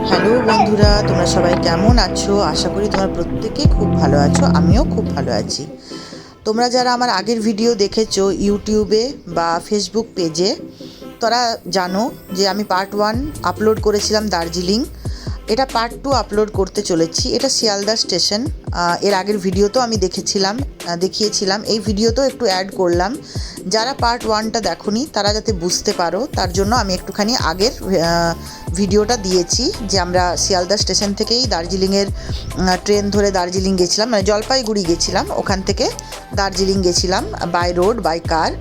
Hello বন্ধুরা, তোমরা সবাই কেমন আছো? আশা করি তোমরা প্রত্যেকেই খুব ভালো আছো। আমিও খুব ভালো আছি। তোমরা যারা আমার আগের ভিডিও দেখেছো ইউটিউবে বা ফেসবুক পেজে, তারা জানো যে আমি পার্ট 1 আপলোড করেছিলাম দার্জিলিং। এটা পার্ট 2 আপলোড করতে চলেছি। এটা শিয়ালদা স্টেশন। এর আগের ভিডিওতেও আমি দেখিয়েছিলাম। এই ভিডিওতেও একটু অ্যাড করলাম। যারা পার্ট 1টা দেখোনি তারা যাতে বুঝতে পারো তার জন্য আমি একটুখানি আগের ভিডিওটা দিয়েছি যে আমরা শিয়ালদা স্টেশন থেকেই দার্জিলিংয়ের ট্রেন ধরে দার্জিলিং গেছিলাম, মানে জলপাইগুড়ি গেছিলাম, ওখান থেকে দার্জিলিং গেছিলাম বাই রোড বাই কার।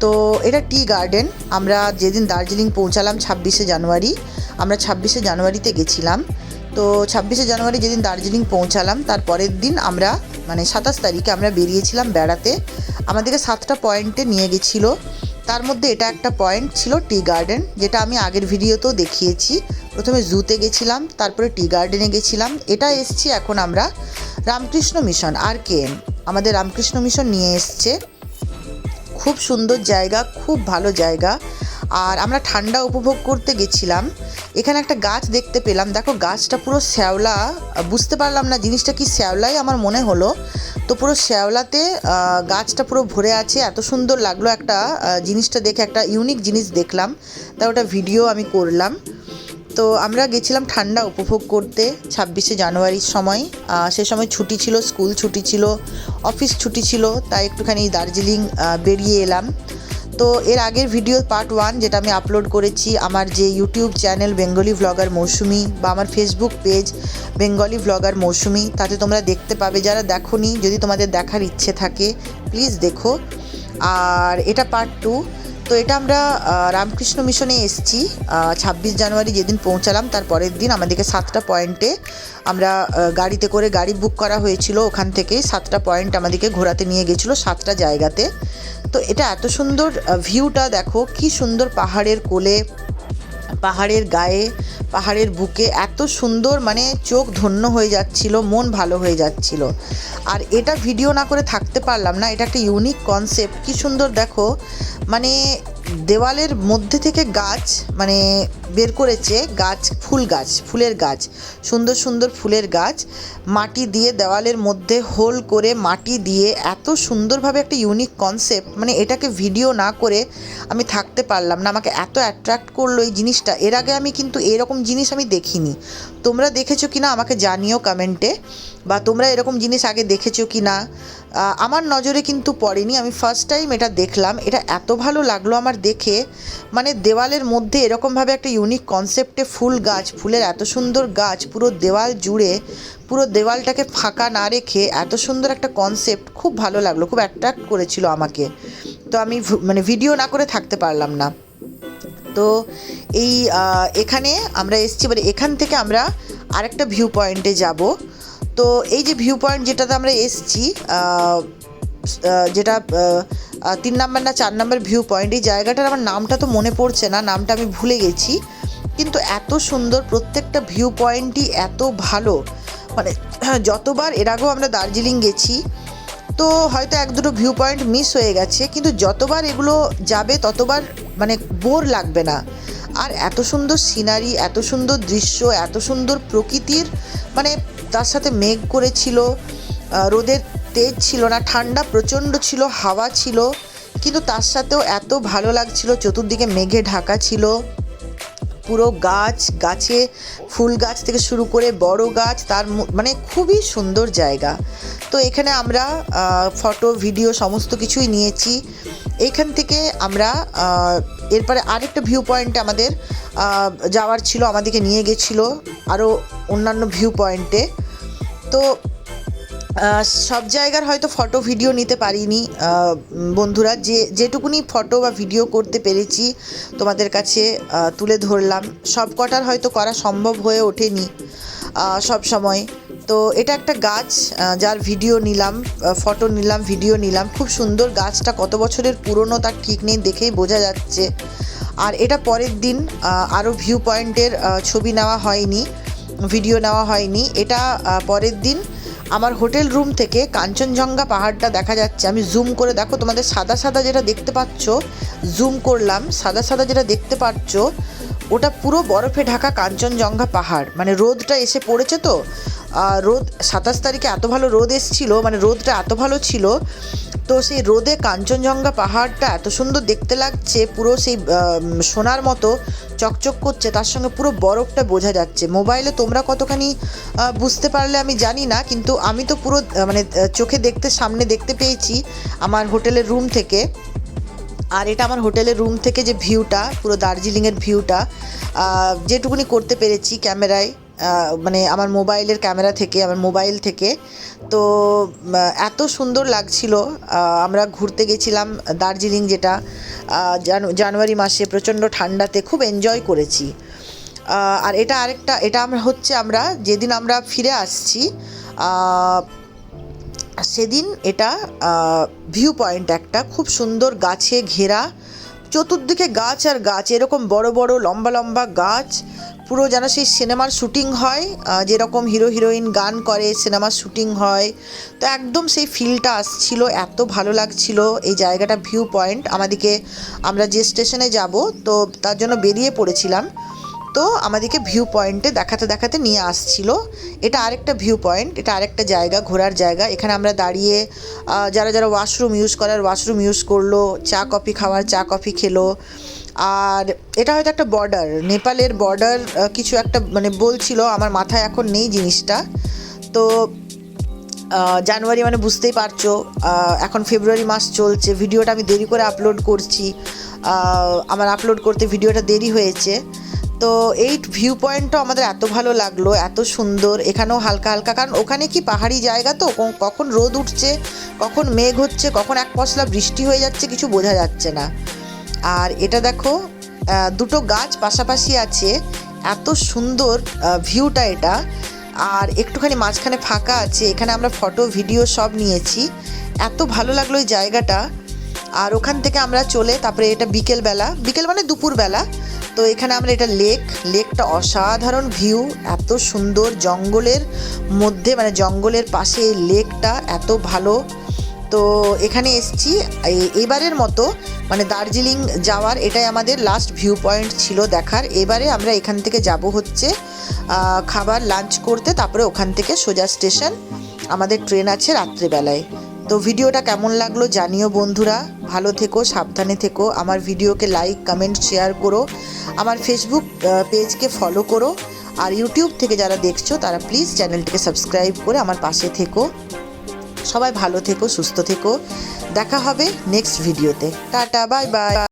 তো এটা টি গার্ডেন। আমরা যেদিন দার্জিলিং পৌঁছালাম 26শে জানুয়ারি, আমরা 26শে জানুয়ারিতে গেছিলাম। তো 26শে জানুয়ারি যেদিন দার্জিলিং পৌঁছালাম তার পরের দিন আমরা মানে 27 তারিখে আমরা বেরিয়েছিলাম বেড়াতে। আমাদেরকে 7টা পয়েন্টে নিয়ে গেছিলো। তার মধ্যে এটা একটা পয়েন্ট ছিল টি গার্ডেন, যেটা আমি আগের ভিডিওতেও দেখিয়েছি। প্রথমে জুতে গেছিলাম, তারপরে টি গার্ডেনে গেছিলাম। এটা এসছি এখন আমরা রামকৃষ্ণ মিশন RKM, আমাদের রামকৃষ্ণ মিশন নিয়ে এসছে। খুব সুন্দর জায়গা, খুব ভালো জায়গা। আর আমরা ঠান্ডা উপভোগ করতে গেছিলাম। এখানে একটা গাছ দেখতে পেলাম, দেখো গাছটা পুরো শ্যাওলা। বুঝতে পারলাম না জিনিসটা কি, শ্যাওলাই আমার মনে হলো। তো পুরো শ্যাওলাতে গাছটা পুরো ভরে আছে। এত সুন্দর লাগলো একটা জিনিসটা দেখে, একটা ইউনিক জিনিস দেখলাম, তাই ওটা ভিডিও আমি করলাম। তো আমরা গেছিলাম ঠান্ডা উপভোগ করতে 26শে জানুয়ারির সময়। সে সময় ছুটি ছিল, স্কুল ছুটি ছিল, অফিস ছুটি ছিল, তাই একটুখানি দার্জিলিং বেরিয়ে এলাম। তো এর আগের ভিডিও পার্ট 1 যেটা আমি আপলোড করেছি আমার যে ইউটিউব চ্যানেল বেঙ্গলি ভ্লগার মৌসুমি বা আমার ফেসবুক পেজ বেঙ্গলি ভ্লগার মৌসুমি, তাতে তোমরা দেখতে পাবে। যারা দেখোনি, যদি তোমাদের দেখার ইচ্ছে থাকে প্লিজ দেখো। আর এটা পার্ট 2। তো এটা আমরা রামকৃষ্ণ মিশনে এসেছি 26 জানুয়ারি যেদিন পৌঁছালাম তার পরের দিন আমাদেরকে 7টা পয়েন্টে আমরা গাড়িতে করে, গাড়ি বুক করা হয়েছিল, ওখান থেকে 7টা পয়েন্ট আমাদেরকে ঘোরাতে নিয়ে গেছিলো 7টা জায়গাতে। তো এটা এত সুন্দর ভিউটা দেখো, কি সুন্দর পাহাড়ের কোলে, পাহাড়ের গায়ে, পাহাড়ের বুকে, এত সুন্দর, মানে চোখ ধন্য হয়ে যাচ্ছিল, মন ভালো হয়ে যাচ্ছিল। আর এটা ভিডিও না করে থাকতে পারলাম না। এটা একটা ইউনিক কনসেপ্ট, কি সুন্দর দেখো, মানে দেওয়ালের মধ্যে থেকে গাছ মানে বের করেছে, গাছ, ফুল গাছ, ফুলের গাছ, সুন্দর সুন্দর ফুলের গাছ, মাটি দিয়ে দেওয়ালের মধ্যে হোল করে মাটি দিয়ে, এত সুন্দরভাবে একটা ইউনিক কনসেপ্ট। মানে এটাকে ভিডিও না করে আমি থাকতে পারলাম না, আমাকে এত অ্যাট্রাক্ট করলো এই জিনিসটা। এর আগে আমি কিন্তু এরকম জিনিস আমি দেখিনি। তোমরা দেখেছো কি না আমাকে জানিও কমেন্টে, বা তোমরা এরকম জিনিস আগে দেখেছো কি না। আমার নজরে কিন্তু পড়েনি, আমি ফার্স্ট টাইম এটা দেখলাম। এটা এত ভালো লাগলো আমার দেখে, মানে দেওয়ালের মধ্যে এরকমভাবে একটা ইউনিক কনসেপ্টে ফুল গাছ, ফুলের এত সুন্দর গাছ পুরো দেওয়াল জুড়ে, পুরো দেওয়ালটাকে ফাঁকা না রেখে এত সুন্দর একটা কনসেপ্ট, খুব ভালো লাগলো, খুব অ্যাট্রাক্ট করেছিল আমাকে। তো আমি মানে ভিডিও না করে থাকতে পারলাম না। তো এই এখানে আমরা এসেছি, এবারে এখান থেকে আমরা আরেকটা ভিউ পয়েন্টে যাব। তো এই যে ভিউ পয়েন্ট যেটাতে আমরা এসেছি, যেটা 3 নাম্বার না 4 নাম্বার ভিউ পয়েন্ট, এই জায়গাটার আমার নামটা তো মনে পড়ছে না, নামটা আমি ভুলে গেছি। কিন্তু এত সুন্দর, প্রত্যেকটা ভিউ পয়েন্টই এত ভালো। মানে যতবার এর আগেও আমরা দার্জিলিং গেছি, তো হয়তো 1-2টো ভিউ পয়েন্ট মিস হয়ে গেছে, কিন্তু যতবার এগুলো যাবে ততবার মানে বোর লাগবে না। আর এত সুন্দর সিনারি, এত সুন্দর দৃশ্য, এত সুন্দর প্রকৃতির, মানে তার সাথে মেঘ করেছিল, রোদের তেজ ছিল না, ঠান্ডা প্রচণ্ড ছিল, হাওয়া ছিল, কিন্তু তার সাথেও এত ভালো লাগছিল। চতুর্দিকে মেঘে ঢাকা ছিল, পুরো গাছ, গাছে ফুল গাছ থেকে শুরু করে বড় গাছ, তার মানে খুবই সুন্দর জায়গা। তো এখানে আমরা ফটো ভিডিও সমস্ত কিছুই নিয়েছি। এইখান থেকে আমরা এরপরে আরেকটা ভিউ পয়েন্টে আমাদের যাওয়ার ছিল, আমাদেরকে নিয়ে গেছিলো আরও অন্যান্য ভিউ পয়েন্টে। তো সব জায়গার হয়তো ফটো ভিডিও নিতে পারিনি বন্ধুরা, যেটুকুনি ফটো বা ভিডিও করতে পেরেছি তোমাদের কাছে তুলে ধরলাম। সব কটার হয়তো করা সম্ভব হয়ে ওঠেনি সব সময়। তো এটা একটা গাছ যার ভিডিও নিলাম, ফটো নিলাম, ভিডিও নিলাম। খুব সুন্দর গাছটা, কত বছরের পুরনো তার ঠিক নেই, দেখেই বোঝা যাচ্ছে। আর এটা পরের দিন আরও ভিউ পয়েন্টের ছবি নেওয়া হয়নি, ভিডিও নেওয়া হয়নি। এটা পরের দিন আমার হোটেল রুম থেকে কাঞ্চনজঙ্ঘা পাহাড়টা দেখা যাচ্ছে। আমি জুম করে দেখো, তোমাদের সাদা সাদা যেটা দেখতে পাচ্ছ, জুম করলাম, সাদা সাদা যেটা দেখতে পাচ্ছ ওটা পুরো বরফে ঢাকা কাঞ্চনজঙ্ঘা পাহাড়। মানে রোদটা এসে পড়েছে তো, রোদ 27 তারিখে এত ভালো রোদ এসেছিলো, মানে রোদটা এত ভালো ছিল, তো সেই রোদে কাঞ্চনজঙ্ঘা পাহাড়টা এত সুন্দর দেখতে লাগছে, পুরো সেই সোনার মতো চকচক করছে, তার সঙ্গে পুরো বরফটা বোঝা যাচ্ছে। মোবাইলে তোমরা কতখানি বুঝতে পারলে আমি জানি না, কিন্তু আমি তো পুরো মানে চোখে সামনে দেখতে পেয়েছি আমার হোটেলের রুম থেকে। আর এটা আমার হোটেলের রুম থেকে যে ভিউটা, পুরো দার্জিলিংয়ের ভিউটা যেটুকুনি করতে পেরেছি ক্যামেরায়, মানে আমার মোবাইলের ক্যামেরা থেকে, আমার মোবাইল থেকে। তো এত সুন্দর লাগছিল। আমরা ঘুরতে গেছিলাম দার্জিলিং, যেটা জানুয়ারি মাসে প্রচণ্ড ঠান্ডাতে খুব এনজয় করেছি। আর এটা আমরা যেদিন আমরা ফিরে আসছি সেদিন এটা ভিউ পয়েন্ট, একটা খুব সুন্দর গাছে ঘেরা, চতুর্দিকে গাছ আর গাছ, এরকম বড় বড় লম্বা লম্বা গাছ, পুরো যেন সেই সিনেমার শুটিং হয়, যেরকম হিরো হিরোইন গান করে সিনেমার শুটিং হয়, তো একদম সেই ফিলটা আসছিল। এত ভালো লাগছিল এই জায়গাটা, ভিউ পয়েন্ট। আমরা যে স্টেশনে যাব, তো তার জন্য বেরিয়ে পড়েছিলাম, তো আমাদেরকে ভিউ পয়েন্টে দেখাতে দেখাতে নিয়ে আসছিল। এটা আরেকটা ভিউ পয়েন্ট, এটা আরেকটা জায়গা, ঘোরার জায়গা। এখানে আমরা দাঁড়িয়ে যারা যারা ওয়াশরুম ইউজ করলো, চা কফি খাওয়ার চা কফি খেলো। আর এটা হয়তো একটা বর্ডার, নেপালের বর্ডার কিছু একটা মানে বলছিল, আমার মাথায় এখন নেই জিনিসটা। তো জানুয়ারি মানে বুঝতেই পারছো, এখন ফেব্রুয়ারি মাস চলছে, ভিডিওটা আমি দেরি করে আপলোড করছি, আমার আপলোড করতে ভিডিওটা দেরি হয়েছে। তো এই ভিউ পয়েন্টটা আমাদের এত ভালো লাগলো, এত সুন্দর। এখানেও হালকা হালকা, কারণ ওখানে কি পাহাড়ি জায়গা তো, কখন রোদ উঠছে, কখন মেঘ হচ্ছে, কখন এক পশলা বৃষ্টি হয়ে যাচ্ছে, কিছু বোঝা যাচ্ছে না। আর এটা দেখো, দুটো গাছ পাশাপাশি আছে, এত সুন্দর ভিউটা এটা। আর একটুখানি মাঝখানে ফাঁকা আছে, এখানে আমরা ফটো ভিডিও সব নিয়েছি, এত ভালো লাগলো এই জায়গাটা। আর ওখান থেকে আমরা চলে, তারপরে এটা বিকেল মানে দুপুরবেলা, তো এখানে আমরা এটা লেকটা অসাধারণ ভিউ, এত সুন্দর, জঙ্গলের মধ্যে, মানে জঙ্গলের পাশে এই লেকটা এত ভালো। তো এখানে এসছি এবারের মতো, মানে দার্জিলিং যাওয়ার এটাই আমাদের লাস্ট ভিউ পয়েন্ট ছিল দেখার। এবারে আমরা এখান থেকে যাব হচ্ছে খাবার লাঞ্চ করতে, তারপরে ওখান থেকে সোজা স্টেশন, আমাদের ট্রেন আছে রাত্রেবেলায়। তো ভিডিওটা কেমন লাগলো জানিও বন্ধুরা, ভালো থেকো, সাবধানে থেকো, আমার ভিডিওকে লাইক কমেন্ট শেয়ার করো, আমার ফেসবুক পেজকে ফলো করো, আর ইউটিউব থেকে যারা দেখছো তারা প্লিজ চ্যানেলটিকে সাবস্ক্রাইব করে আমার পাশে থেকো। সবাই ভালো থেকো, সুস্থ থেকো, দেখা হবে নেক্সট ভিডিওতে। Tata, bye bye.